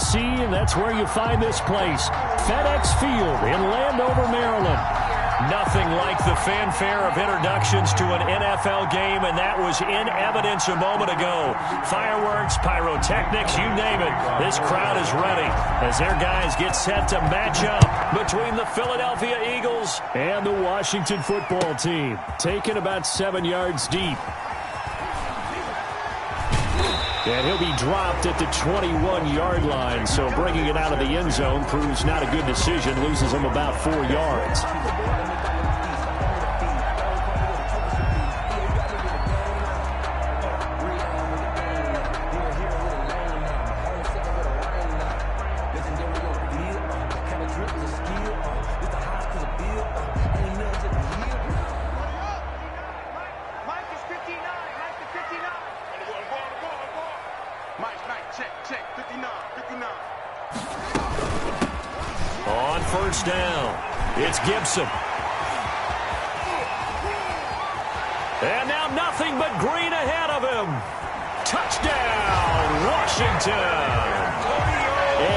D.C., and that's where you find this place, FedEx Field in Landover, Maryland. Nothing like the fanfare of introductions to an NFL game, and that was in evidence a moment ago. Fireworks, pyrotechnics, you name it. This crowd is ready as their guys get set to match up between the Philadelphia Eagles and the Washington football team. Taken about 7 yards deep. And he'll be dropped at the 21-yard line, so bringing it out of the end zone proves not a good decision, loses him about 4 yards. On first down, it's Gibson. And now nothing but green ahead of him. Touchdown, Washington.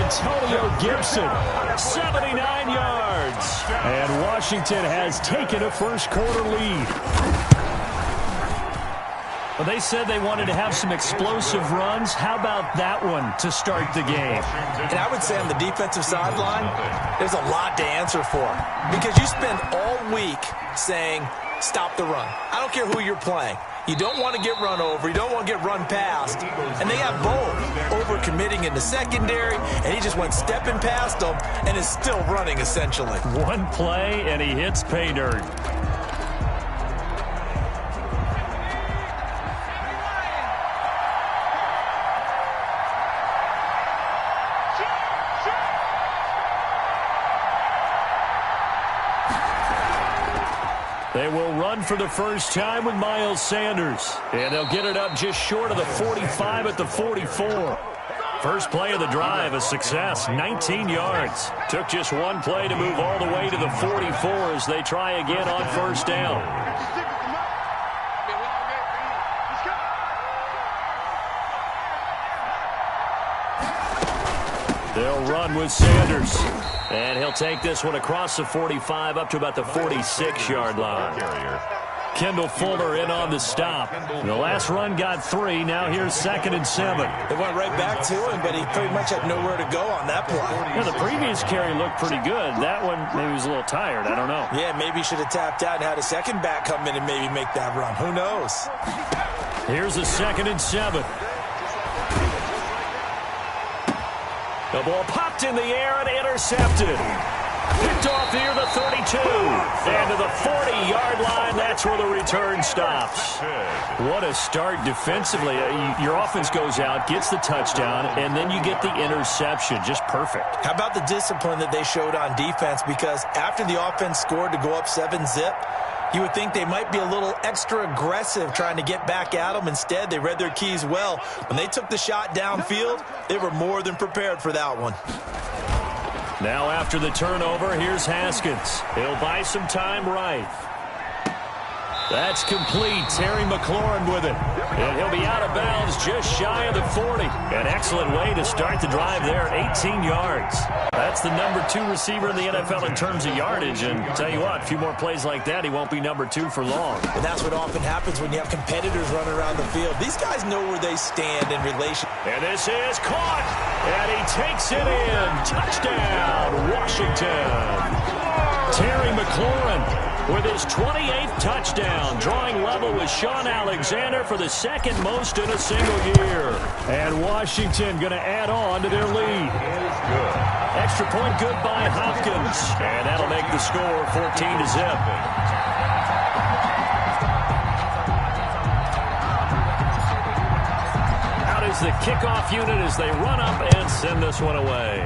Antonio Gibson, 79 yards. And Washington has taken a first-quarter lead. Well, they said they wanted to have some explosive runs. How about that one to start the game? And I would say on the defensive sideline, there's a lot to answer for. Because you spend all week saying, stop the run. I don't care who you're playing. You don't want to get run over. You don't want to get run past. And they got both. Over-committing in the secondary, and he just went stepping past them and is still running, essentially. One play, and he hits pay dirt. They will run for the first time with Miles Sanders. And they'll get it up just short of the 45 at the 44. First play of the drive, a success, 19 yards. Took just one play to move all the way to the 44 as they try again on first down. They'll run with Sanders. And he'll take this one across the 45 up to about the 46-yard line. Kendall Fuller in on the stop. The last run got 3. Now here's 2nd and 7. They went right back to him, but he pretty much had nowhere to go on that play. Yeah, the previous carry looked pretty good. That one, maybe he was a little tired. I don't know. Yeah, maybe he should have tapped out and had a second back come in and maybe make that run. Who knows? Here's a 2nd and 7. The ball popped in the air and intercepted. Picked off near the 32. And to the 40-yard line, that's where the return stops. What a start defensively. Your offense goes out, gets the touchdown, and then you get the interception. Just perfect. How about the discipline that they showed on defense? Because after the offense scored to go up 7-zip, you would think they might be a little extra aggressive trying to get back at them. Instead, they read their keys well. When they took the shot downfield, they were more than prepared for that one. Now after the turnover, here's Haskins. He'll buy some time right. That's complete. Terry McLaurin with it. And he'll be out of bounds just shy of the 40. An excellent way to start the drive there, 18 yards. That's the number 2 receiver in the NFL in terms of yardage. And tell you what, a few more plays like that, he won't be number 2 for long. And that's what often happens when you have competitors running around the field. These guys know where they stand in relation. And this is caught. And he takes it in. Touchdown, Washington. Terry McLaurin with his 28th touchdown, drawing level with Sean Alexander for the 2nd most in a single year. And Washington going to add on to their lead. Extra point good by Hopkins. And that'll make the score 14-zip. Out is the kickoff unit as they run up and send this one away.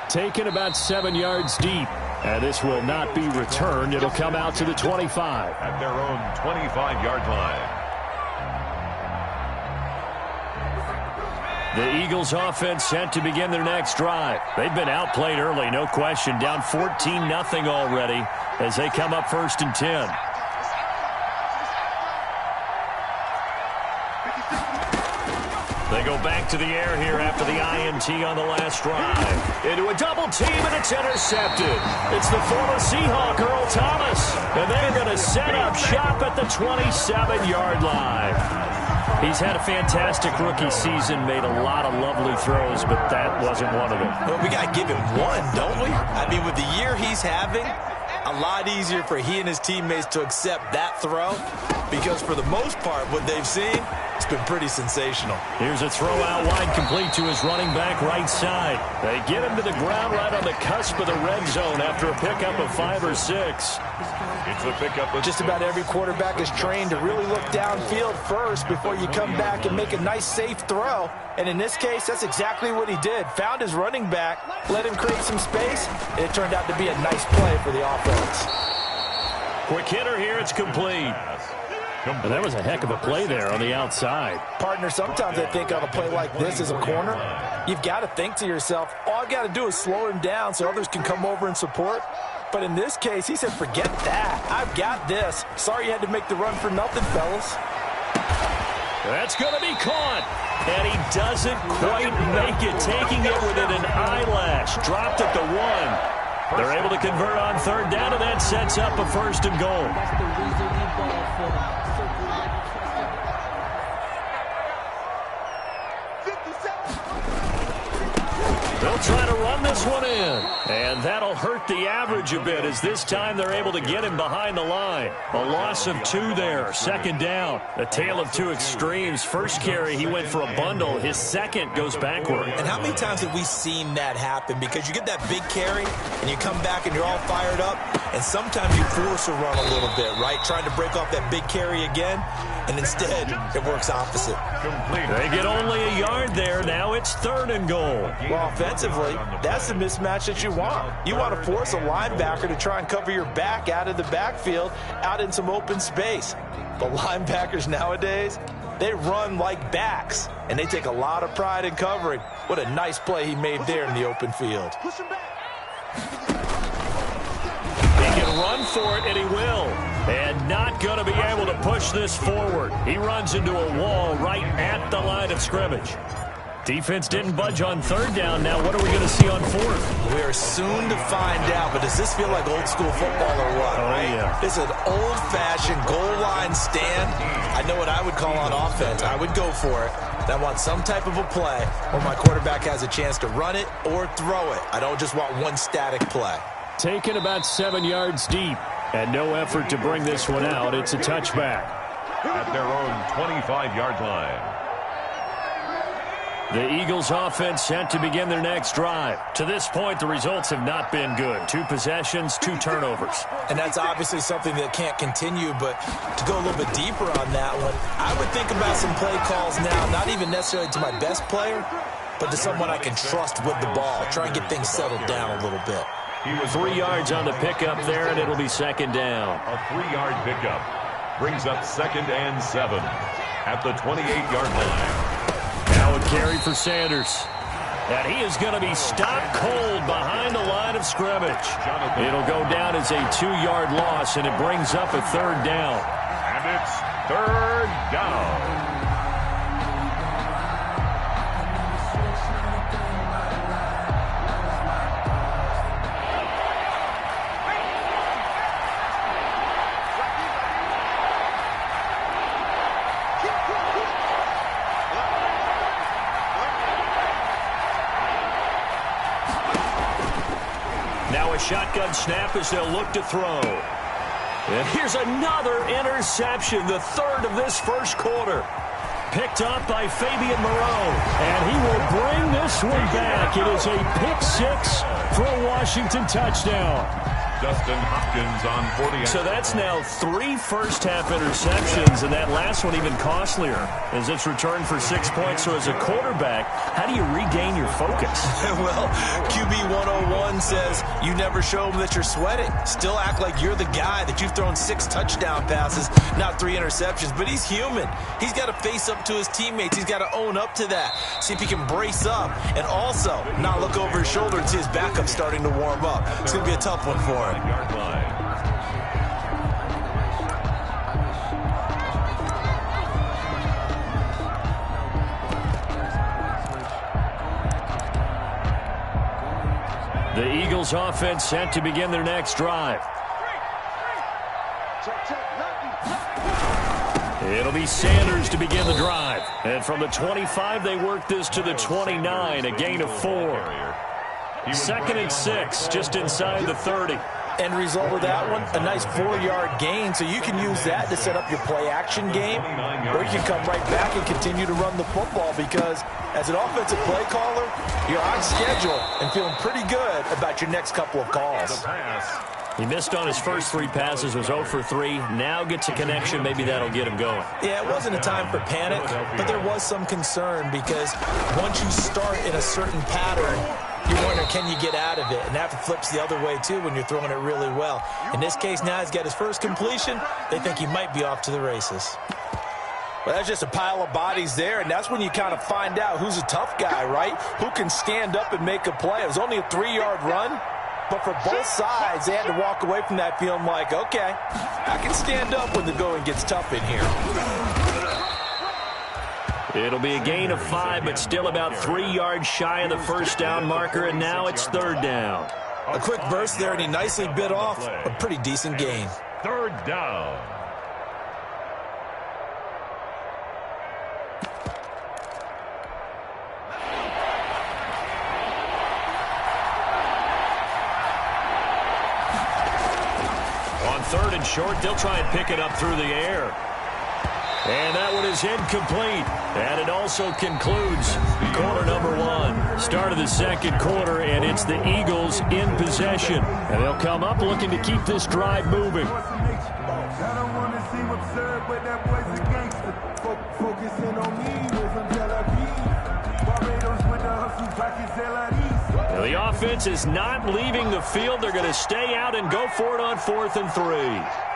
Taken about 7 yards deep. And this will not be returned. It'll come out to the 25. At their own 25-yard line. The Eagles offense set to begin their next drive. They've been outplayed early, no question. Down 14-0 already as they come up 1st and 10. They go back to the air here after the INT on the last drive. Into a double team, and it's intercepted. It's the former Seahawk, Earl Thomas. And they're going to set up shop at the 27-yard line. He's had a fantastic rookie season, made a lot of lovely throws, but that wasn't one of them. Well, we got to give him one, don't we? I mean, with the year he's having, a lot easier for he and his teammates to accept that throw because for the most part, what they've seen, it's been pretty sensational. Here's a throw out wide complete to his running back right side. They get him to the ground right on the cusp of the red zone after a pickup of 5 or 6. It's a pickup of Just about every quarterback is trained to really look downfield first before you come back and make a nice, safe throw. And in this case, that's exactly what he did. Found his running back, let him create some space, and it turned out to be a nice play for the offense. Quick hitter here, it's complete. And that was a heck of a play there on the outside. Partner, sometimes I think on a play like this as a corner, you've got to think to yourself, all I got to do is slow him down so others can come over and support. But in this case, he said, forget that. I've got this. Sorry you had to make the run for nothing, fellas. That's going to be caught. And he doesn't quite make it, taking it within an eyelash. Dropped at the 1. They're able to convert on third down, and that sets up a 1st and goal. They'll try to run this one in. And that'll hurt the average a bit as this time they're able to get him behind the line. A loss of 2 there. 2nd down. A tale of 2 extremes. First carry, he went for a bundle. His second goes backward. And how many times have we seen that happen? Because you get that big carry, and you come back and you're all fired up, and sometimes you force a run a little bit, right? Trying to break off that big carry again, and instead it works opposite. They get only a yard there. Now it's 3rd and goal. Well, offensively, that's the mismatch that you want. You want to force a linebacker to try and cover your back out of the backfield, out in some open space. But linebackers nowadays, they run like backs, and they take a lot of pride in covering. What a nice play he made there in the open field. He can run for it, and he will. And not going to be able to push this forward. He runs into a wall right at the line of scrimmage. Defense didn't budge on 3rd down. Now what are we going to see on 4th? We are soon to find out, but does this feel like old school football or what? Oh, right? Yeah. This is an old-fashioned goal line stand. I know what I would call on offense. I would go for it. And I want some type of a play where my quarterback has a chance to run it or throw it. I don't just want one static play. Taken about 7 yards deep. And no effort to bring this one out. It's a touchback. at their own 25-yard line. The Eagles offense set to begin their next drive. To this point, the results have not been good. 2 possessions, 2 turnovers. And that's obviously something that can't continue, but to go a little bit deeper on that one, I would think about some play calls now, not even necessarily to my best player, but to someone I can trust with the ball. Try and get things settled down a little bit. He was 3 yards on the pickup there, and it'll be second down. A 3-yard pickup brings up 2nd and 7 at the 28-yard line. Now a carry for Sanders. And he is going to be stopped cold behind the line of scrimmage. It'll go down as a 2-yard loss, and it brings up a 3rd down. And it's 3rd down. Now a shotgun snap as they'll look to throw. And here's another interception, the 3rd of this first quarter. Picked up by Fabian Moreau. And he will bring this one back. It is a pick 6 for a Washington touchdown. Justin Hopkins on 40. So that's now 3 first-half interceptions, and that last one even costlier as it's returned for 6 points. So as a quarterback, how do you regain your focus? Well, QB 101 says you never show them that you're sweating. Still act like you're the guy that you've thrown 6 touchdown passes, not 3 interceptions. But he's human. He's got to face up to his teammates. He's got to own up to that. See if he can brace up and also not look over his shoulder and see his backup starting to warm up. It's going to be a tough one for him. Yard line. The Eagles offense set to begin their next drive. It'll be Sanders to begin the drive. And from the 25, they work this to the 29, a gain of 4. Second and 6, just inside the 30. End result of that one, a nice 4-yard gain, so you can use that to set up your play-action game, or you can come right back and continue to run the football because as an offensive play caller, you're on schedule and feeling pretty good about your next couple of calls. He missed on his first 3 passes, was 0 for 3. Now gets a connection. Maybe that'll get him going. Yeah, it wasn't a time for panic, but there was some concern because once you start in a certain pattern, you wonder, can you get out of it? And that flips the other way, too, when you're throwing it really well. In this case, now he's got his first completion. They think he might be off to the races. Well, that's just a pile of bodies there, and that's when you kind of find out who's a tough guy, right? Who can stand up and make a play. It was only a 3-yard run, but for both sides, they had to walk away from that feeling like, okay, I can stand up when the going gets tough in here. It'll be a gain of 5, but still about 3 yards shy of the first down marker, and now it's 3rd down. A quick burst there, and he nicely bit off a pretty decent gain. 3rd down. On 3rd and short, they'll try and pick it up through the air. And that one is incomplete. And it also concludes quarter number 1. Start of the second quarter, and it's the Eagles in possession. And they'll come up looking to keep this drive moving. Now, the offense is not leaving the field. They're going to stay out and go for it on 4th and 3.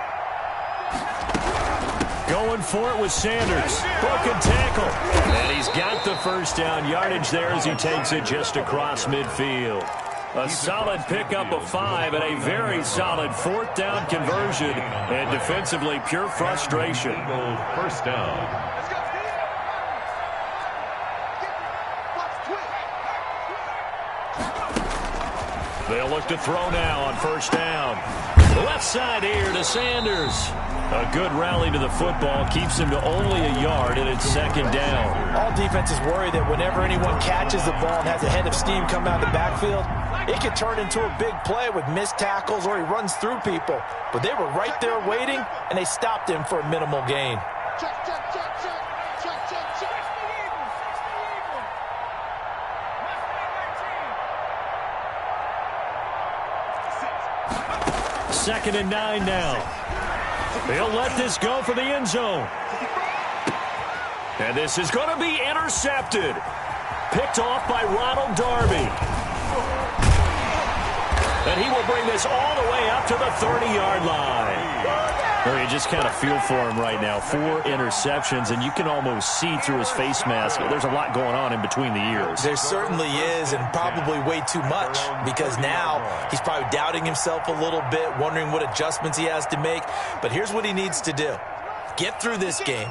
Going for it with Sanders. Broken tackle. And he's got the first down yardage there as he takes it just across midfield. A solid pickup of 5 and a very solid 4th down conversion. And defensively, pure frustration. First down. They'll look to throw now on 1st down. Left side here to Sanders. A good rally to the football keeps him to only a yard, and it's 2nd down. All defenses worry that whenever anyone catches the ball and has a head of steam come out of the backfield, it could turn into a big play with missed tackles or he runs through people. But they were right there waiting, and they stopped him for a minimal gain. Second and 9 now. They'll let this go for the end zone. And this is going to be intercepted. Picked off by Ronald Darby. And he will bring this all the way up to the 30-yard line. Well, you just kind of feel for him right now. 4 interceptions, and you can almost see through his face mask. There's a lot going on in between the ears. There certainly is, and probably way too much, because now he's probably doubting himself a little bit, wondering what adjustments he has to make. But here's what he needs to do. Get through this game.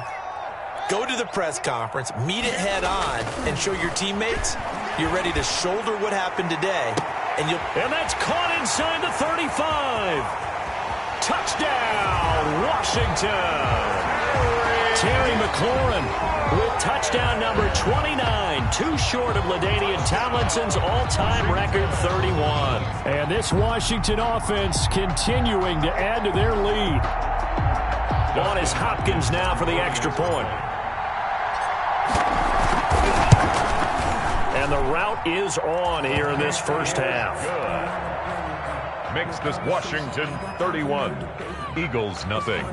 Go to the press conference, meet it head on, and show your teammates you're ready to shoulder what happened today. And that's caught inside the 35. Touchdown, Washington. Terry McLaurin with touchdown number 29, too short of LaDainian Tomlinson's all-time record 31. And this Washington offense continuing to add to their lead. On is Hopkins now for the extra point. And the route is on here in this first half. Makes this Washington 31. Eagles nothing.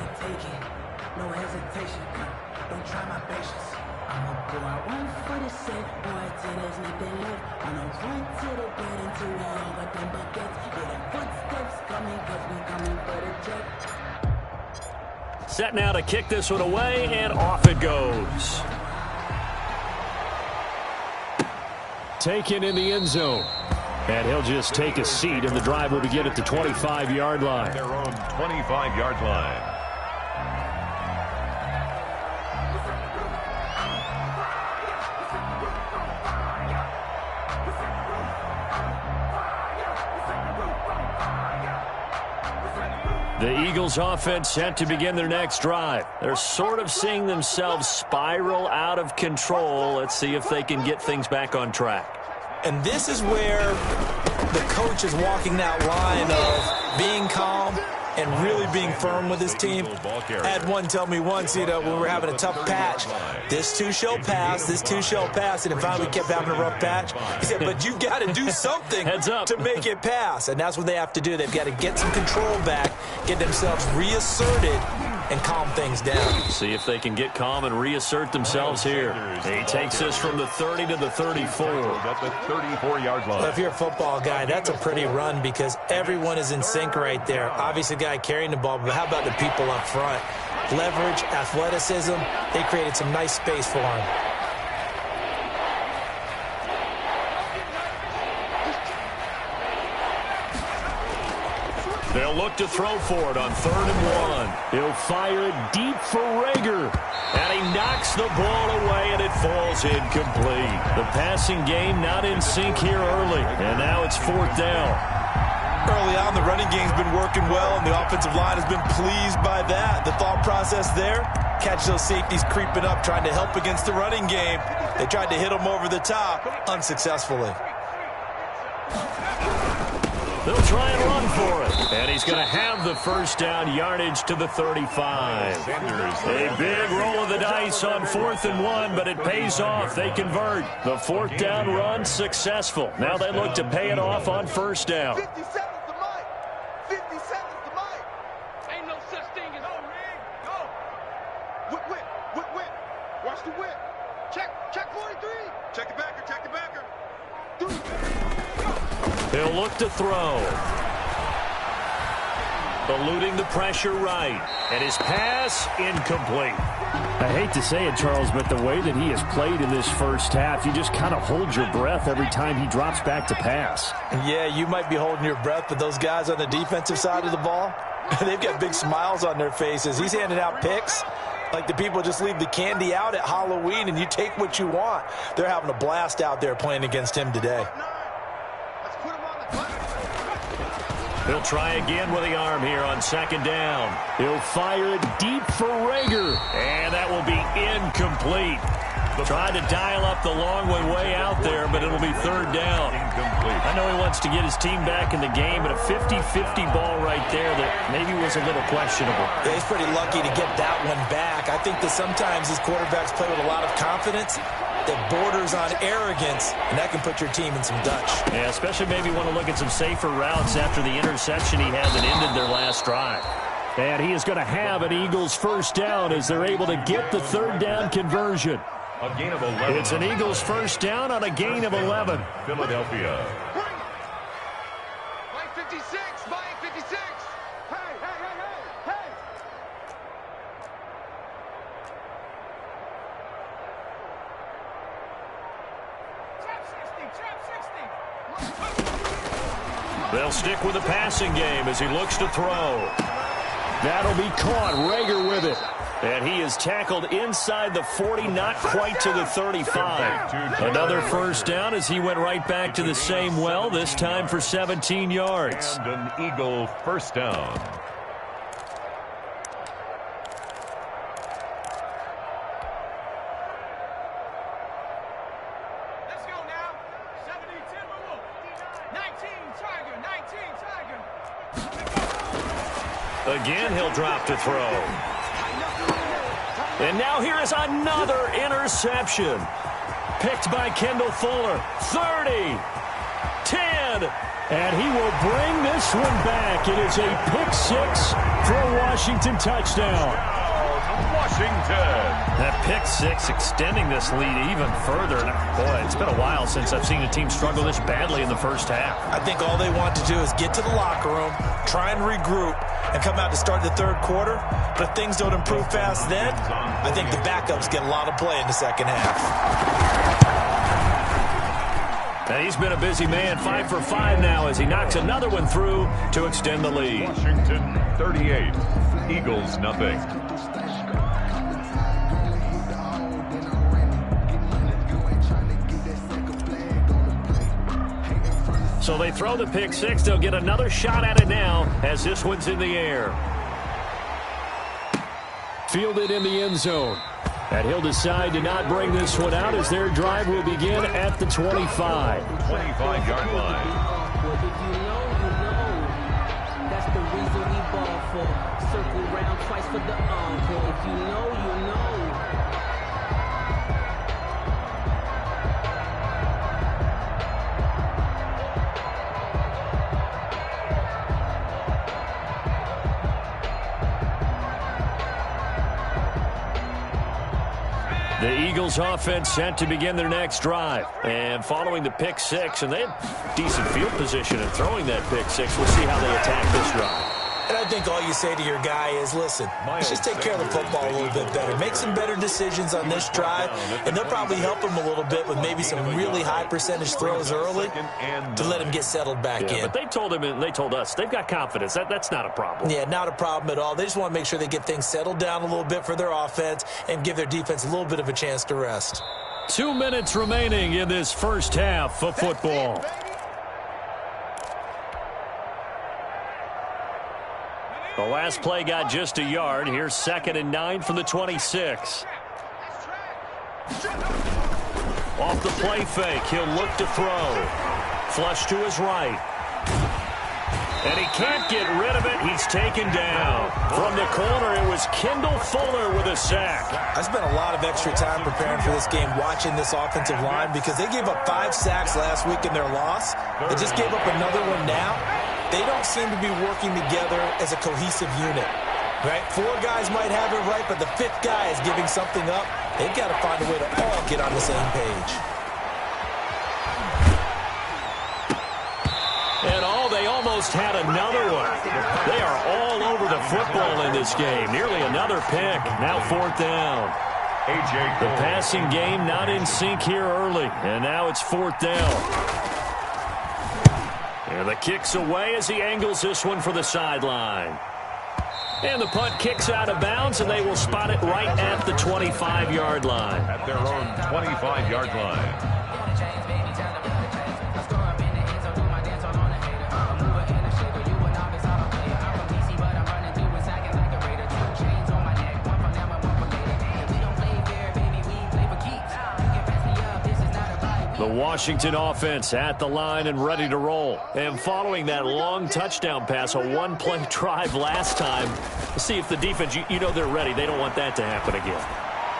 Set now to kick this one away, and off it goes. Taken in the end zone. And he'll just take a seat, and the drive will begin at the 25-yard line. Their own 25-yard line. The Eagles offense set to begin their next drive. They're sort of seeing themselves spiral out of control. Let's see if they can get things back on track. And this is where the coach is walking that line of being calm and really being firm with his team. I had one tell me once, when we were having a tough patch, this too shall pass, this too shall pass, and then finally we kept having a rough patch. He said, but you've got to do something to make it pass, and that's what they have to do. They've got to get some control back, get themselves reasserted, and calm things down. See if they can get calm and reassert themselves here. He takes this from the 30 to the 34. At the 34-yard line. Well, if you're a football guy, that's a pretty run because everyone is in sync right there. Obviously, the guy carrying the ball, but how about the people up front? Leverage, athleticism, they created some nice space for him. They'll look to throw for it on 3rd and 1. He'll fire it deep for Rager. And he knocks the ball away, and it falls incomplete. The passing game not in sync here early. And now it's 4th down. Early on, the running game's been working well, and the offensive line has been pleased by that. The thought process there, catch those safeties creeping up, trying to help against the running game. They tried to hit them over the top, unsuccessfully. They'll try and run for it. And he's going to have the first down yardage to the 35. A big roll of the dice on 4th and 1, but it pays off. They convert. The 4th down run successful. Now they look to pay it off on 1st down. 57's the mic. 57's the mic. Ain't no such thing as no rig. Go. Whip, whip, whip, whip. Watch the whip. Check 43. Check it backer, check it backer. 3. He'll look to throw. Eluding the pressure right. And his pass incomplete. I hate to say it, Charles, but the way that he has played in this first half, you just kind of hold your breath every time he drops back to pass. Yeah, you might be holding your breath, but those guys on the defensive side of the ball, they've got big smiles on their faces. He's handing out picks like the people just leave the candy out at Halloween and you take what you want. They're having a blast out there playing against him today. He'll try again with the arm here on 2nd down. He'll fire it deep for Rager. And that will be incomplete. Tried to dial up the long way out there, but it'll be 3rd down. I know he wants to get his team back in the game, but a 50-50 ball right there that maybe was a little questionable. Yeah, he's pretty lucky to get that one back. I think that sometimes these quarterbacks play with a lot of confidence that borders on arrogance, and that can put your team in some Dutch. Yeah, especially maybe want to look at some safer routes after the interception he had that ended their last drive. And he is going to have an Eagles first down as they're able to get the 3rd down conversion. A gain of 11. It's an Eagles first down on a gain of 11. Philadelphia. Mike 56, Mike 56. Hey, hey, hey, hey, hey. They'll stick with the passing game as he looks to throw. That'll be caught. Rager with it. And he is tackled inside the 40, not quite to the 35. Another first down as he went right back to the same well, this time for 17 yards. And an Eagle first down. Let's go now. 70-10 move. 19 Tiger, 19 Tiger. Again, he'll drop to throw. And now here is another interception. Picked by Kendall Fuller. 30, 10, and he will bring this one back. It is a pick 6 for a Washington touchdown. Washington. That pick 6 extending this lead even further. Boy, it's been a while since I've seen a team struggle this badly in the first half. I think all they want to do is get to the locker room, try and regroup, and come out to start the 3rd quarter. But if things don't improve fast then, I think the backups get a lot of play in the 2nd half. And he's been a busy man, 5 for 5 now as he knocks another one through to extend the lead. Washington 38, Eagles nothing. So they throw the pick 6. They'll get another shot at it now as this one's in the air. Fielded in the end zone. And he'll decide to not bring this one out as their drive will begin at the 25. 25-yard line. Well, if you know, that's the reason we ball for. Circle round twice for the encore. If you know, you know. The Eagles offense set to begin their next drive. And following the pick six, and they had decent field position in throwing that pick six. We'll see how they attack this drive. And I think all you say to your guy is, listen, let's just take care of the football a little bit better. Make some better decisions on this drive, and they'll probably help him a little bit with maybe some really high percentage throws early to let him get settled back in. But they told him and they told us they've got confidence. That's not a problem. Yeah, not a problem at all. They just want to make sure they get things settled down a little bit for their offense and give their defense a little bit of a chance to rest. 2 minutes remaining in this first half of football. The last play got just a yard. Here's 2nd and 9 from the 26. Off the play fake, he'll look to throw. Flush to his right. And he can't get rid of it. He's taken down. From the corner, it was Kendall Fuller with a sack. I spent a lot of extra time preparing for this game watching this offensive line because they gave up 5 sacks last week in their loss. They just gave up another one now. They don't seem to be working together as a cohesive unit, right? 4 guys might have it right, but the 5th guy is giving something up. They've got to find a way to all get on the same page. And they almost had another one. They are all over the football in this game. Nearly another pick. Now 4th down. The passing game not in sync here early, and now it's 4th down. And the kick's away as he angles this one for the sideline. And the punt kicks out of bounds, and they will spot it right at the 25-yard line. At their own 25-yard line. The Washington offense at the line and ready to roll. And following that long touchdown pass, a one-play drive last time, see if the defense, you know they're ready. They don't want that to happen again.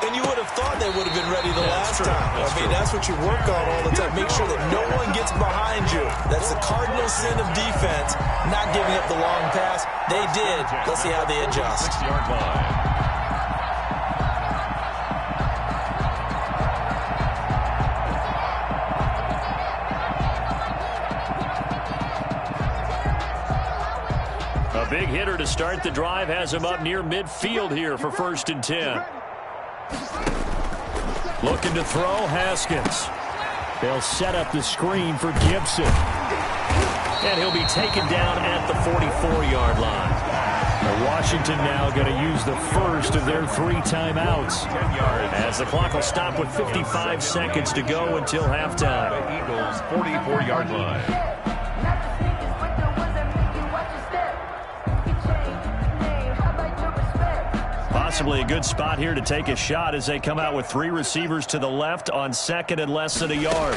And you would have thought they would have been ready the last time. That's what you work on all the time. Make sure that no one gets behind you. That's the cardinal sin of defense, not giving up the long pass. They did. Let's see how they adjust. 6-yard line. A big hitter to start the drive has him up near midfield here for 1st and 10. Looking to throw, Haskins. They'll set up the screen for Gibson. And he'll be taken down at the 44-yard line. Now Washington now going to use the first of their 3 timeouts. 10 yards. As the clock will stop with 55 seconds to go until halftime. The Eagles' 44-yard line. Possibly a good spot here to take a shot as they come out with 3 receivers to the left on 2nd and less than a yard.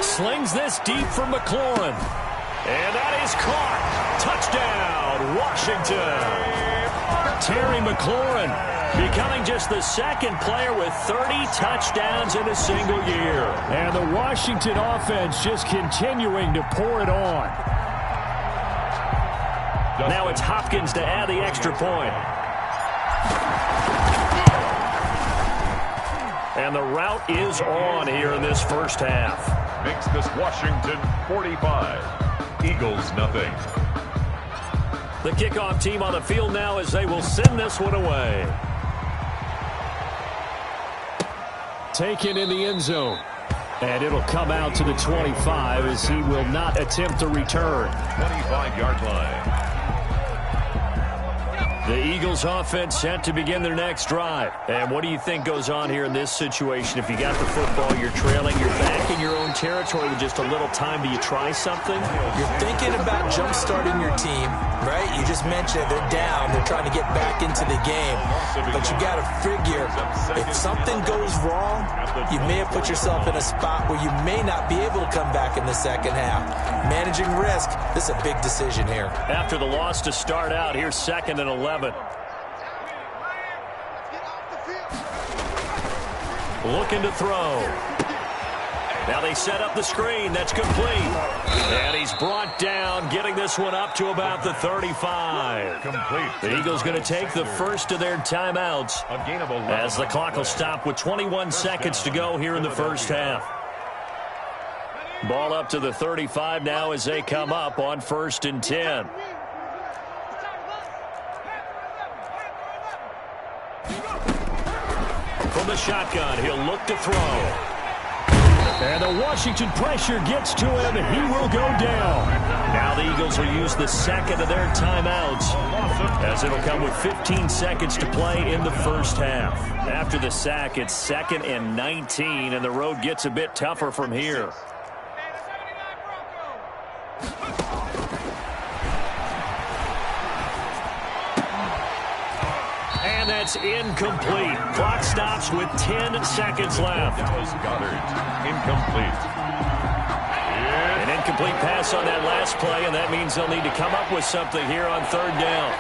Slings this deep for McLaurin. And that is caught. Touchdown, Washington. Terry McLaurin becoming just the 2nd player with 30 touchdowns in a single year. And the Washington offense just continuing to pour it on. Now it's Hopkins to add the extra point. And the route is on here in this first half. Makes this Washington 45. Eagles nothing. The kickoff team on the field now as they will send this one away. Taken in the end zone. And it'll come out to the 25 as he will not attempt to return. 25-yard line. The Eagles offense set to begin their next drive. And what do you think goes on here in this situation? If you got the football, you're trailing, you're back in your own territory with just a little time. Do you try something? You're thinking about jump-starting your team, right? You just mentioned they're down. They're trying to get back into the game. But you got to figure if something goes wrong, you may have put yourself in a spot where you may not be able to come back in the second half. Managing risk, this is a big decision here. After the loss to start out, here's 2nd and 11. Looking to throw. Now they set up the screen. That's complete. And he's brought down, getting this one up to about the 35. Complete. The Eagles going to take the first of their timeouts A gain of 11 as the clock will stop with 21 seconds to go here in the first half. Ball up to the 35 now as they come up on 1st and 10. From the shotgun, he'll look to throw. And the Washington pressure gets to him, and he will go down. Now the Eagles will use the second of their timeouts, as it'll come with 15 seconds to play in the first half. After the sack, it's 2nd and 19, and the road gets a bit tougher from here. And that's incomplete. Clock stops with 10 seconds left. Dallas Goedert, incomplete. An incomplete pass on that last play, and that means they'll need to come up with something here on 3rd down.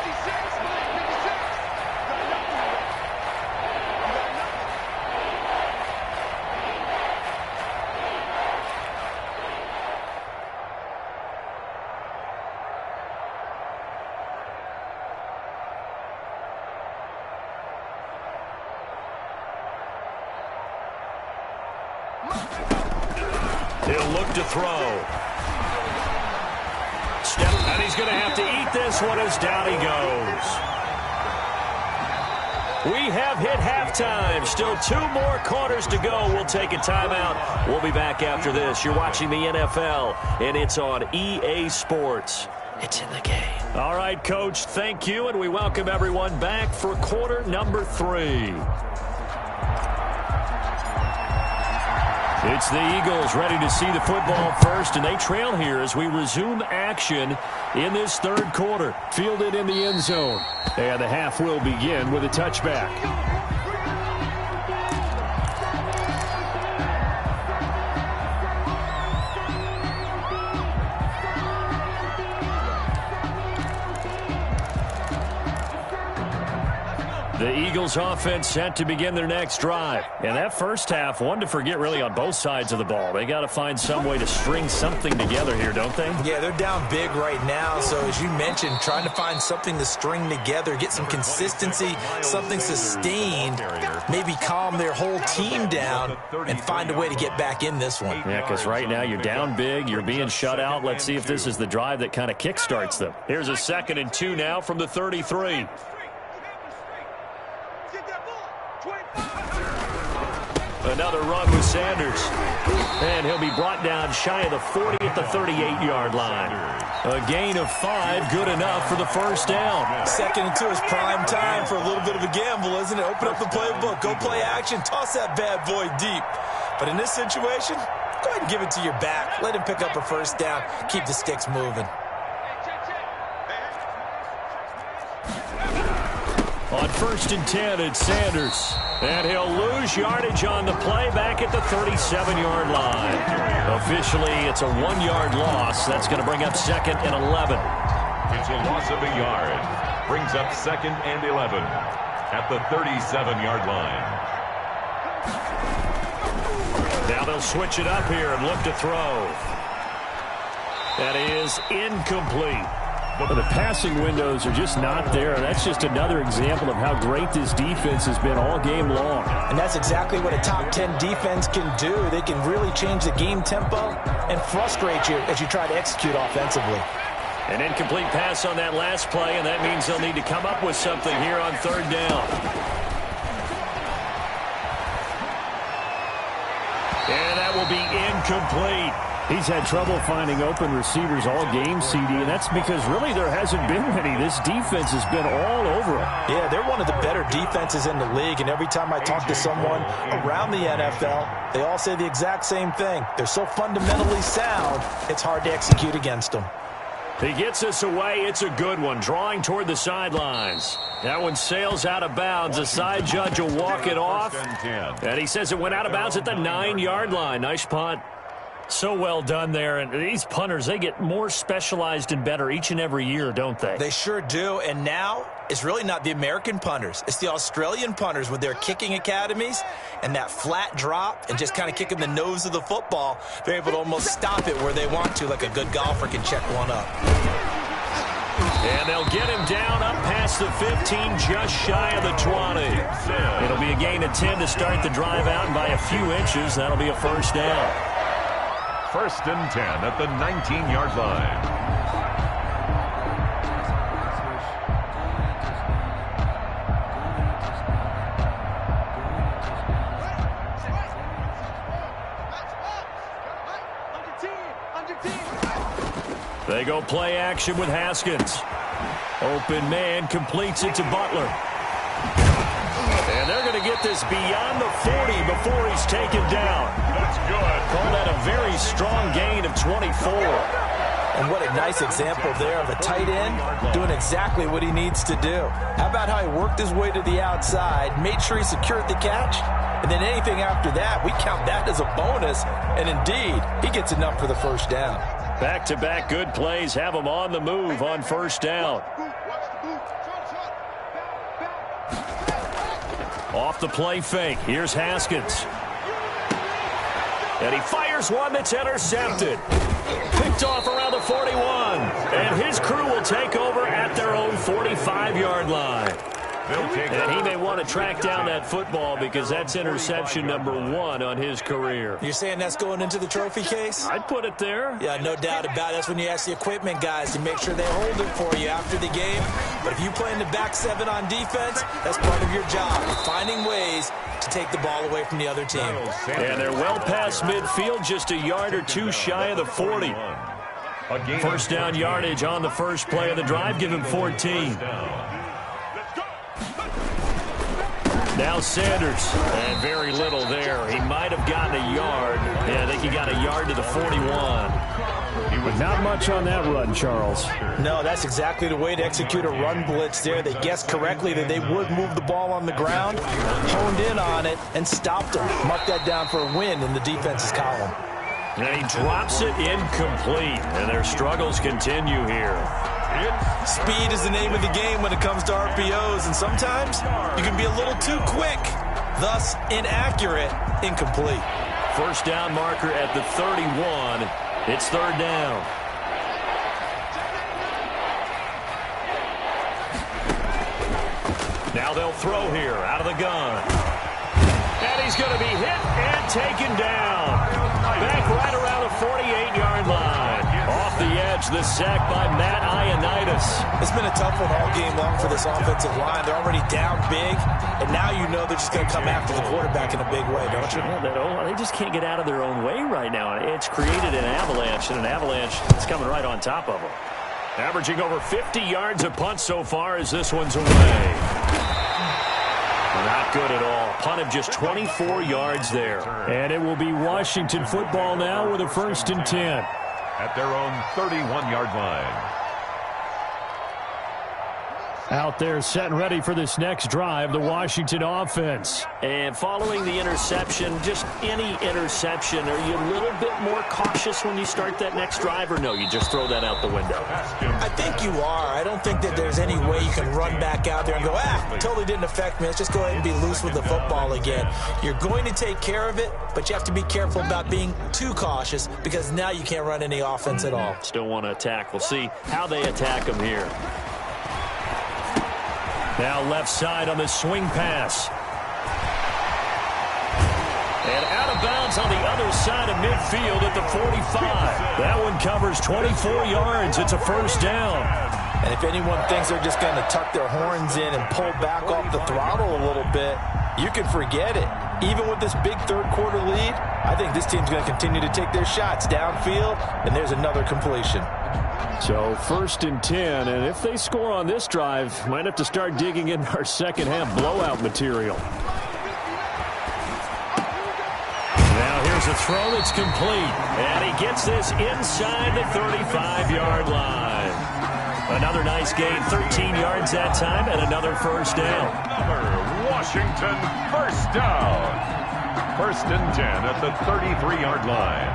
He'll look to throw. Step, and he's going to have to eat this one as down he goes. We have hit halftime. Still 2 more quarters to go. We'll take a timeout. We'll be back after this. You're watching the NFL, and it's on EA Sports. It's in the game. All right, Coach, thank you, and we welcome everyone back for quarter number 3. It's the Eagles ready to see the football first, and they trail here as we resume action in this 3rd quarter. Fielded in the end zone. And the half will begin with a touchback. The Eagles offense set to begin their next drive. And that first half, one to forget really on both sides of the ball. They got to find some way to string something together here, don't they? Yeah, they're down big right now. So as you mentioned, trying to find something to string together, get some consistency, something sustained, maybe calm their whole team down and find a way to get back in this one. Yeah, because right now you're down big, you're being shut out. Let's see if this is the drive that kind of kickstarts them. Here's a 2nd and 2 now from the 33. Another run with Sanders. And he'll be brought down shy of the 40 at the 38-yard line. A gain of 5, good enough for the first down. 2nd and 2 is prime time for a little bit of a gamble, isn't it? Open up the playbook, go play action, toss that bad boy deep. But in this situation, go ahead and give it to your back. Let him pick up a first down. Keep the sticks moving. On 1st and 10, it's Sanders. And he'll lose yardage on the play back at the 37-yard line. Officially, it's a 1-yard loss. That's going to bring up 2nd and 11. It's a loss of a yard. Brings up 2nd and 11 at the 37-yard line. Now they'll switch it up here and look to throw. That is incomplete. The passing windows are just not there. That's just another example of how great this defense has been all game long. And that's exactly what a top 10 defense can do. They can really change the game tempo and frustrate you as you try to execute offensively. An incomplete pass on that last play, and that means they'll need to come up with something here on 3rd down. And that will be incomplete. He's had trouble finding open receivers all game, CD, and that's because really there hasn't been many. This defense has been all over him. Yeah, they're one of the better defenses in the league, and every time I talk to someone around the NFL, they all say the exact same thing. They're so fundamentally sound, it's hard to execute against them. He gets us away. It's a good one. Drawing toward the sidelines. That one sails out of bounds. The side judge will walk it off. And he says it went out of bounds at the 9-yard line. Nice punt. So well done there. And these punters, they get more specialized and better each and every year, don't they? They sure do. And now it's really not the American punters. It's the Australian punters with their kicking academies and that flat drop and just kind of kicking the nose of the football. They're able to almost stop it where they want to, like a good golfer can check one up. And they'll get him down up past the 15, just shy of the 20. It'll be a gain of 10 to start the drive out, and by a few inches, that'll be a first down. First and 10 at the 19-yard line. They go play action with Haskins. Open man completes it to Butler. And they're going to get this beyond the 40 before he's taken down. That's good. Call that a very strong gain of 24. And what a nice example there of a tight end doing exactly what he needs to do. How about how he worked his way to the outside, made sure he secured the catch, and then anything after that, we count that as a bonus. And indeed, he gets enough for the first down. Back-to-back good plays have him on the move on first down. Off the play fake. Here's Haskins. And he fires one that's intercepted. Picked off around the 41. And his crew will take over at their own 45-yard line. And he may want to track down that football because that's interception number 1 on his career. You're saying that's going into the trophy case? I'd put it there. Yeah, no doubt about it. That's when you ask the equipment guys to make sure they hold it for you after the game. But if you play in the back 7 on defense, that's part of your job, finding ways to take the ball away from the other team. And they're well past midfield, just a yard or two shy of the 40. First down yardage on the first play of the drive, give him 14. Now Sanders, and very little there. He might have gotten a yard. Yeah, I think he got a yard to the 41. Not much on that run, Charles. No, that's exactly the way to execute a run blitz there. They guessed correctly that they would move the ball on the ground, honed in on it, and stopped them. Mark that down for a win in the defense's column. And he drops it incomplete, and their struggles continue here. Speed is the name of the game when it comes to RPOs, and sometimes you can be a little too quick, thus inaccurate, incomplete. First down marker at the 31. It's third down. Now they'll throw here out of the gun. And he's going to be hit and taken down. Back right around the 48-yard line. Off the edge, the sack by Matt Ioannidis. It's been a tough one all game long for this offensive line. They're already down big, and now you know they're just going to come after the quarterback in a big way, don't you? Yeah, they just can't get out of their own way right now. It's created an avalanche, and an avalanche is coming right on top of them. Averaging over 50 yards a punt so far as this one's away. Not good at all. Punt of just 24 yards there. And it will be Washington football now with a first and 10. At their own 31-yard line. Out there set and ready for this next drive, the Washington offense. And following the interception, just any interception, are you a little bit more cautious when you start that next drive, or no, you just throw that out the window? I think you are. I don't think that there's any way you can run back out there and go, totally didn't affect me. Let's just go ahead and be loose with the football again. You're going to take care of it, but you have to be careful about being too cautious because now you can't run any offense at all. Still want to attack. We'll see how they attack them here. Now left side on the swing pass. And out of bounds on the other side of midfield at the 45. That one covers 24 yards. It's a first down. And if anyone thinks they're just going to tuck their horns in and pull back off the throttle a little bit, you can forget it. Even with this big third quarter lead, I think this team's going to continue to take their shots downfield, and there's another completion. So 1st and 10, and if they score on this drive, might have to start digging in our second half blowout material. Now here's a throw that's complete, and he gets this inside the 35-yard line. Another nice gain, 13 yards that time, and another first down. Washington first down. 1st and 10 at the 33-yard line.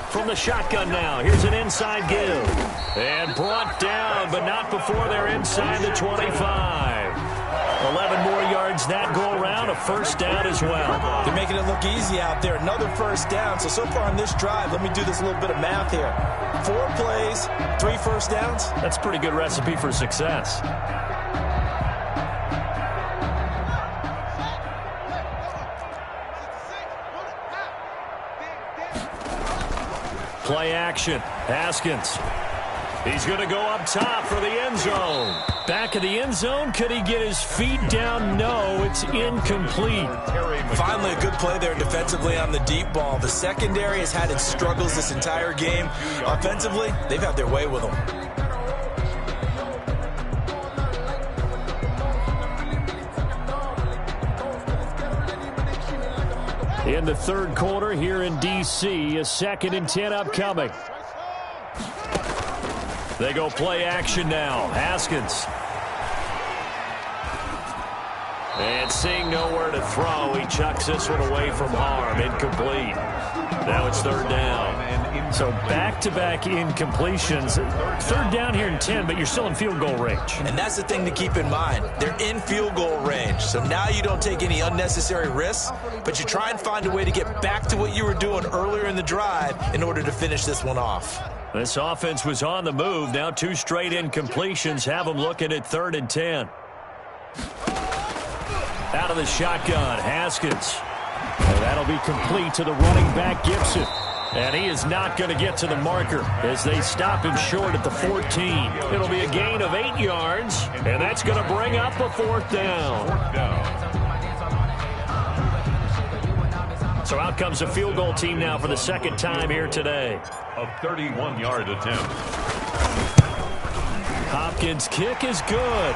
From the shotgun now, here's an inside give. And brought down, but not before they're inside the 25. 11 more yards that go around, a first down as well. They're making it look easy out there. Another first down. So far on this drive, let me do this little bit of math here. 4 plays, 3 first downs. That's a pretty good recipe for success. Play action. Haskins. He's going to go up top for the end zone. Back of the end zone. Could he get his feet down? No, it's incomplete. Finally, a good play there defensively on the deep ball. The secondary has had its struggles this entire game. Offensively, they've had their way with them. In the 3rd quarter here in D.C., a 2nd and 10 upcoming. They go play action now. Haskins. And seeing nowhere to throw, he chucks this one away from harm. Incomplete. Now it's 3rd down. So back-to-back incompletions. 3rd down here in 10, but you're still in field goal range. And that's the thing to keep in mind. They're in field goal range. So now you don't take any unnecessary risks, but you try and find a way to get back to what you were doing earlier in the drive in order to finish this one off. This offense was on the move. Now 2 straight incompletions have them looking at 3rd and 10. Out of the shotgun, Haskins. And that'll be complete to the running back, Gibson. And he is not going to get to the marker as they stop him short at the 14. It'll be a gain of 8 yards, and that's going to bring up a 4th down. So out comes a field goal team now for the 2nd time here today. A 31-yard attempt. Hopkins' kick is good.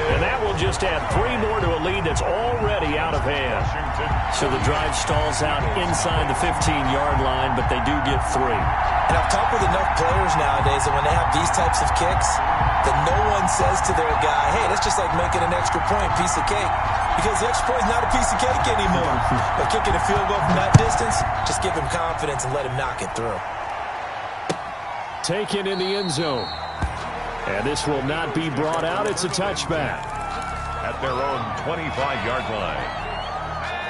And that will just add 3 more to a lead that's already out of hand. So the drive stalls out inside the 15-yard line, but they do get 3. And I've talked with enough players nowadays that when they have these types of kicks, that no one says to their guy, hey, that's just like making an extra point, piece of cake. Because the extra point is not a piece of cake anymore. But kicking a field goal from that distance, just give him confidence and let him knock it through. Taken in the end zone. And this will not be brought out. It's a touchback. At their own 25-yard line.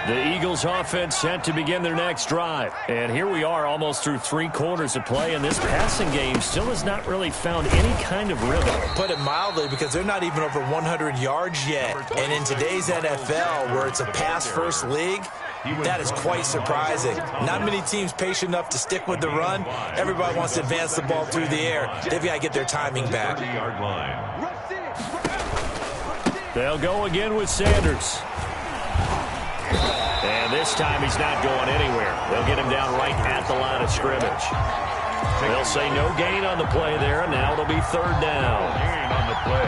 The Eagles offense set to begin their next drive. And here we are almost through 3 quarters of play, and this passing game still has not really found any kind of rhythm. Put it mildly, because they're not even over 100 yards yet. And in today's NFL, where it's a pass-first league, that is quite surprising. Not many teams patient enough to stick with the run. Everybody wants to advance the ball through the air. They've got to get their timing back. They'll go again with Sanders. And this time he's not going anywhere. They'll get him down right at the line of scrimmage. They'll say no gain on the play there, and now it'll be 3rd down. Gain on the play.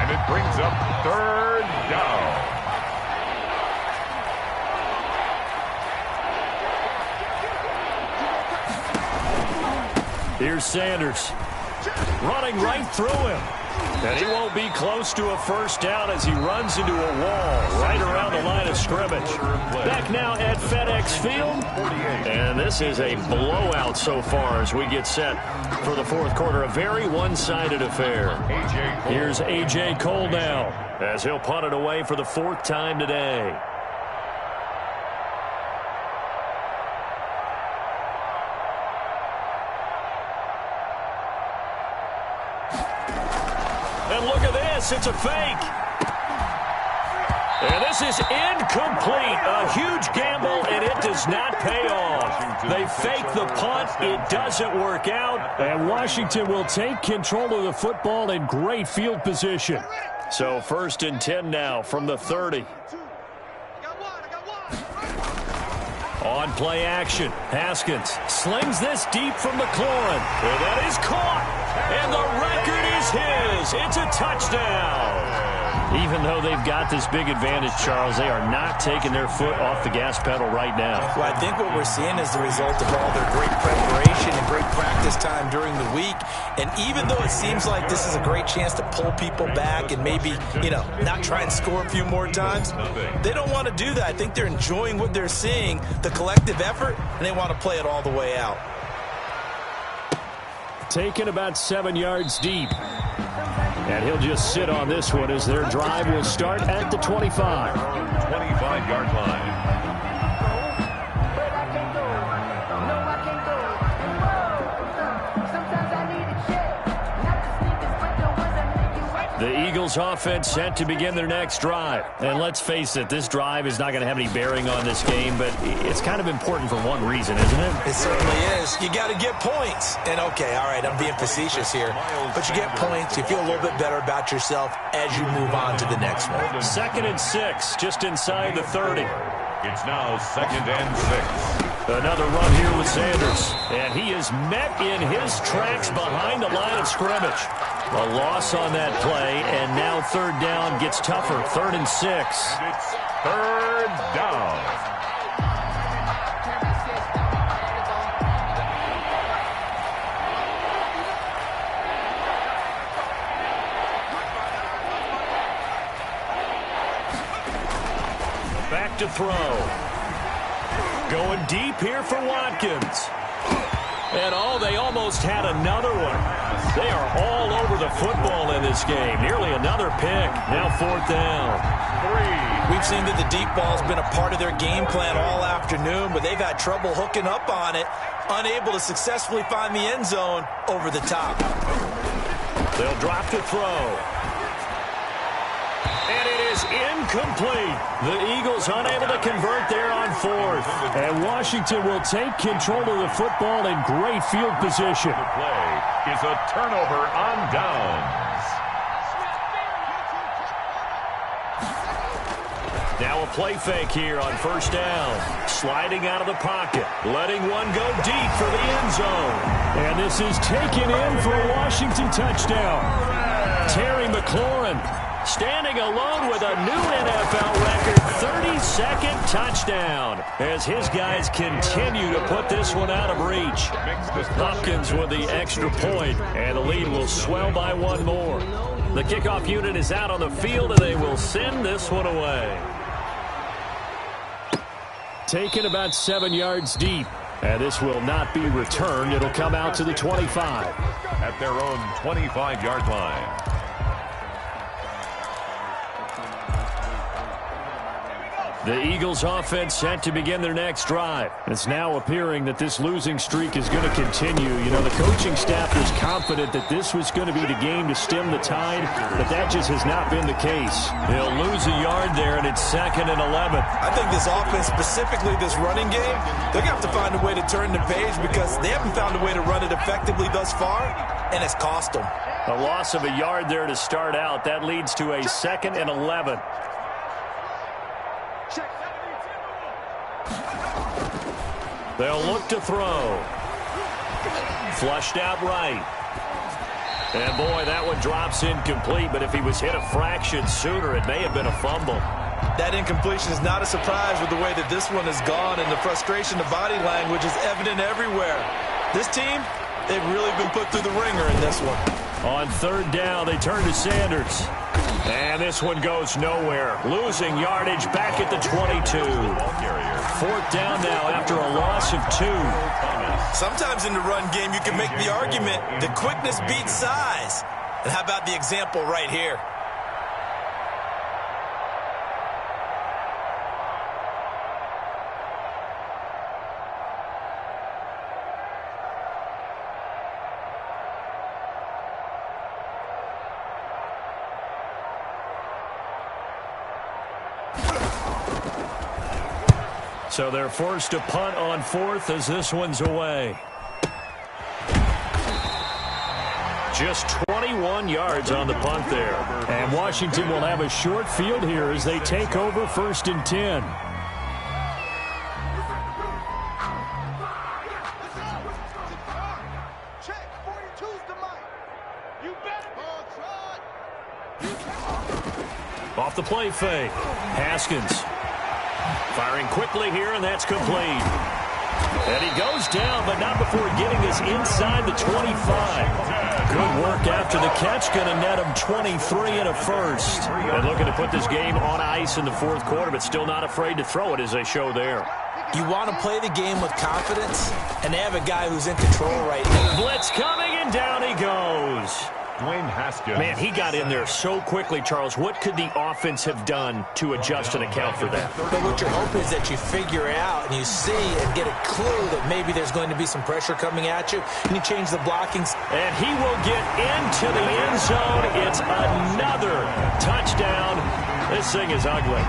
And it brings up 3rd down. Here's Sanders running right through him. And he won't be close to a first down as he runs into a wall right around the line of scrimmage. Back now at FedEx Field. And this is a blowout so far as we get set for the 4th quarter. A very one-sided affair. Here's A.J. Cole now as he'll punt it away for the 4th time today. And look at this. It's a fake. And this is incomplete. A huge gamble, and it does not pay off. They fake the punt. It doesn't work out. And Washington will take control of the football in great field position. So 1st and 10 now from the 30. On play action, Haskins slings this deep from McLaurin. And that is caught. And the record is his. It's a touchdown. Even though they've got this big advantage, Charles, they are not taking their foot off the gas pedal right now. Well, I think what we're seeing is the result of all their great preparation and great practice time during the week. And even though it seems like this is a great chance to pull people back and maybe, not try and score a few more times, they don't want to do that. I think they're enjoying what they're seeing, the collective effort, and they want to play it all the way out. Taken about 7 yards deep. And he'll just sit on this one as their drive will start at the 25. 25-yard line. The Eagles offense set to begin their next drive. And let's face it, this drive is not going to have any bearing on this game, but it's kind of important for one reason, isn't it? It certainly is. You got to get points. And okay, all right, I'm being facetious here, but you get points. You feel a little bit better about yourself as you move on to the next one. 2nd and 6, just inside the 30. It's now 2nd and 6. Another run here with Sanders. And he is met in his tracks behind the line of scrimmage. A loss on that play, and now 3rd down gets tougher. 3rd and 6. And it's 3rd down. Back to throw. Going deep here for Watkins. And they almost had another one. They are all over the football in this game. Nearly another pick. Now 4th down. 3. We've seen that the deep ball's been a part of their game plan all afternoon, but they've had trouble hooking up on it, unable to successfully find the end zone over the top. They'll drop to throw. And it is incomplete. The Eagles unable to convert there on 4th. And Washington will take control of the football in great field position. The play is a turnover on downs. Now a play fake here on 1st down. Sliding out of the pocket. Letting one go deep for the end zone. And this is taken in for a Washington touchdown. Terry McLaurin standing alone with a new NFL record 32nd touchdown as his guys continue to put this one out of reach. Hopkins with the extra point, and the lead will swell by one more. The kickoff unit is out on the field, and they will send this one away. Taken about 7 yards deep, and this will not be returned. It'll come out to the 25. At their own 25-yard line. The Eagles offense set to begin their next drive. It's now appearing that this losing streak is going to continue. The coaching staff was confident that this was going to be the game to stem the tide, but that just has not been the case. They'll lose a yard there, and it's 2nd and 11. I think this offense, specifically this running game, they're going to have to find a way to turn the page because they haven't found a way to run it effectively thus far, and it's cost them. A loss of a yard there to start out. That leads to a 2nd and 11. They'll look to throw. Flushed out right. And boy, that one drops incomplete, but if he was hit a fraction sooner, it may have been a fumble. That incompletion is not a surprise with the way that this one has gone, and the frustration, the body language is evident everywhere. This team, they've really been put through the ringer in this one. On 3rd down, they turn to Sanders. And this one goes nowhere. Losing yardage back at the 22. 4th down now after a loss of 2. Sometimes in the run game, you can make the argument that quickness beats size. And how about the example right here? So they're forced to punt on 4th as this one's away. Just 21 31 yards on the punt there. And Washington will have a short field here as they take over 1st and 10. Off the play fake. Haskins firing quickly here, and that's complete. And he goes down, but not before getting us inside the 25. Good work after the catch. Going to net him 23 and a first. And looking to put this game on ice in the 4th quarter, but still not afraid to throw it as they show there. You want to play the game with confidence, and they have a guy who's in control right now. Blitz coming, and down he goes. Dwayne Haskins. Man, he got in there so quickly, Charles. What could the offense have done to adjust and account for that? But what your hope is that you figure out and you see and get a clue that maybe there's going to be some pressure coming at you, and you change the blockings. And he will get into the end zone. It's another touchdown. This thing is ugly.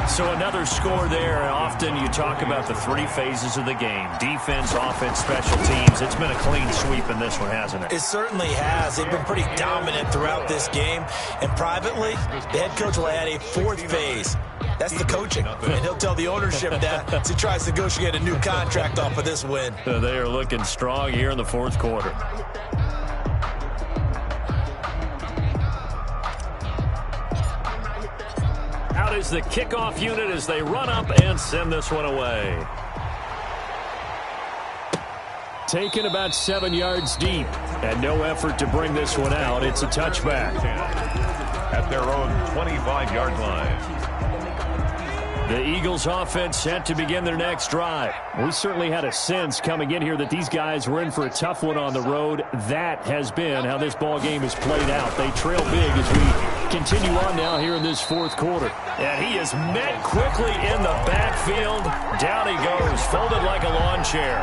So another score there. Often you talk about the 3 phases of the game. Defense, offense, special teams. It's been a clean sweep in this one, hasn't it? It certainly has. They've been pretty dominant throughout this game. And privately, the head coach will add a 4th phase. That's the coaching. And he'll tell the ownership that as he tries to negotiate a new contract off of this win. They are looking strong here in the 4th quarter. Out is the kickoff unit as they run up and send this one away. Taken about 7 yards deep, and no effort to bring this one out. It's a touchback. At their own 25-yard line. The Eagles offense set to begin their next drive. We certainly had a sense coming in here that these guys were in for a tough one on the road. That has been how this ball game has played out. They trail big as we continue on now here in this 4th quarter. And he is met quickly in the backfield. Down he goes, folded like a lawn chair.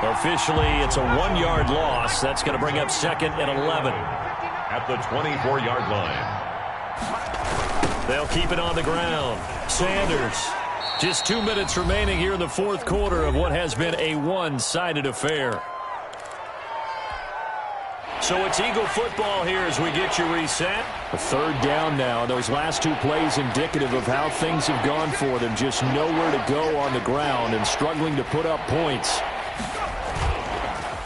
Officially, it's a 1-yard loss. That's going to bring up 2nd and 11. At the 24-yard line. They'll keep it on the ground. Sanders. Just 2 minutes remaining here in the 4th quarter of what has been a one-sided affair. So it's Eagle football here as we get you reset. A 3rd down now. Those last 2 plays indicative of how things have gone for them. Just nowhere to go on the ground and struggling to put up points.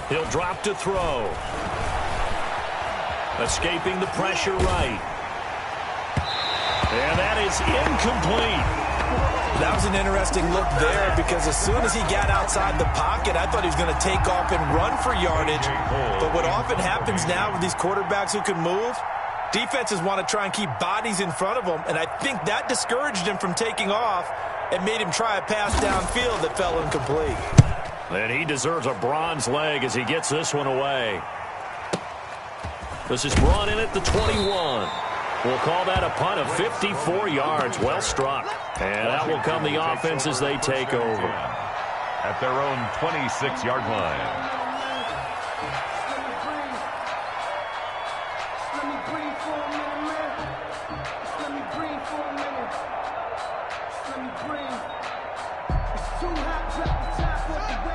He'll drop to throw. Escaping the pressure right. And that is incomplete. That was an interesting look there because as soon as he got outside the pocket, I thought he was going to take off and run for yardage. But what often happens now with these quarterbacks who can move, defenses want to try and keep bodies in front of them, and I think that discouraged him from taking off and made him try a pass downfield that fell incomplete. And he deserves a bronze leg as he gets this one away. This is brought in at the 21. We'll call that a punt of 54 yards. Well struck. And that will come the offense as they take over. At their own 26-yard line.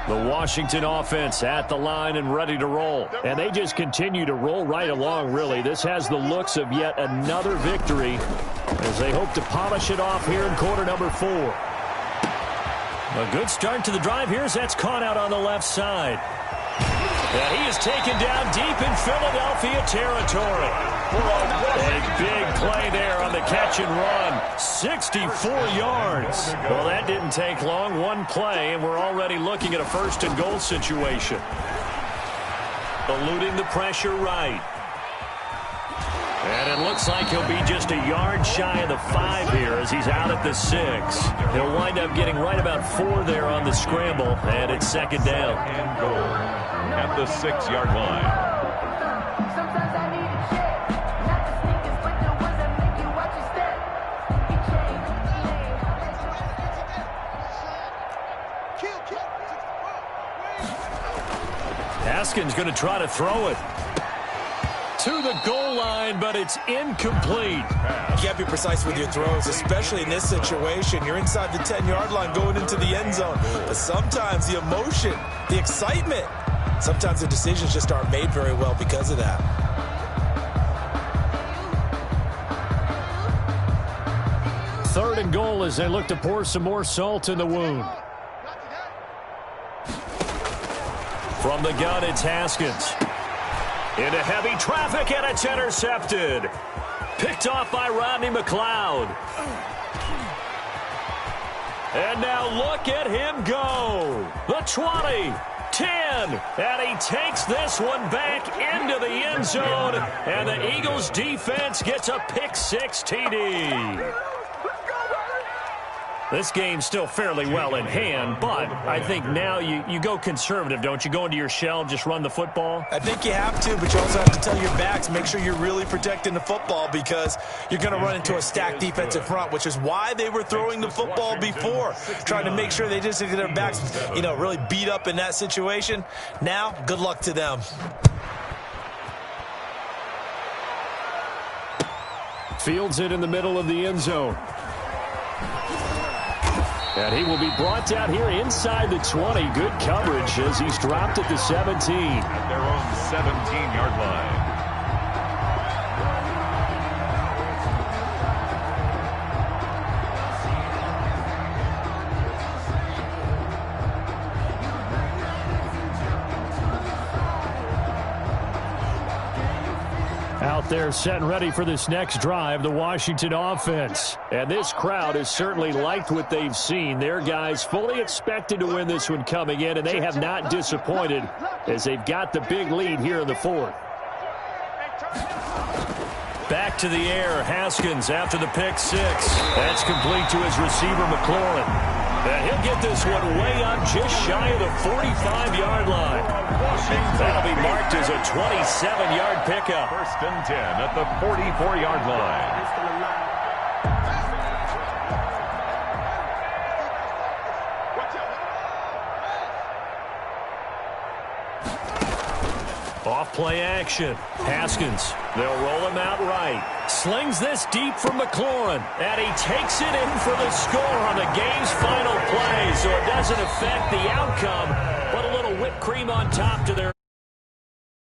The Washington offense at the line and ready to roll. And they just continue to roll right along, really. This has the looks of yet another victory as they hope to polish it off here in quarter number 4. A good start to the drive here as that's caught out on the left side. And he is taken down deep in Philadelphia territory. A big play there on the catch and run. 64 yards. Well, that didn't take long. One play, and we're already looking at a 1st and goal situation. Eluding the pressure right. And it looks like he'll be just a yard shy of the 5 here as he's out at the 6. He'll wind up getting right about 4 there on the scramble, and it's 2nd down. And goal at the 6-yard line. Haskins going to try to throw it to the goal line, but it's incomplete. You got to be precise with your throws, especially in this situation. You're inside the 10-yard line going into the end zone. But sometimes the emotion, the excitement, sometimes the decisions just aren't made very well because of that. 3rd and goal as they look to pour some more salt in the wound. From the gun, it's Haskins. Into heavy traffic, and it's intercepted. Picked off by Rodney McLeod. And now look at him go. The 20, 10, and he takes this one back into the end zone. And the Eagles defense gets a pick-6 TD. This game's still fairly well in hand, but I think now you go conservative, don't you? Go into your shell, just run the football? I think you have to, but you also have to tell your backs, make sure you're really protecting the football because you're going to run into a stacked defensive front, which is why they were throwing the football before, trying to make sure they just get their backs, really beat up in that situation. Now, good luck to them. Fields it in the middle of the end zone. And he will be brought down here inside the 20. Good coverage as he's dropped at the 17. At their own 17-yard line. Out there set and ready for this next drive, the Washington offense. And this crowd has certainly liked what they've seen. Their guys fully expected to win this one coming in, and they have not disappointed as they've got the big lead here in the 4th. Back to the air, Haskins after the pick-6. That's complete to his receiver, McLaurin. And he'll get this one way up just shy of the 45-yard line. That'll be marked as a 27-yard pickup. 1st and 10 at the 44-yard line. Off play action. Haskins. They'll roll him out right. Slings this deep from McLaurin. And he takes it in for the score on the game's final play. So it doesn't affect the outcome, but a little whipped cream on top to their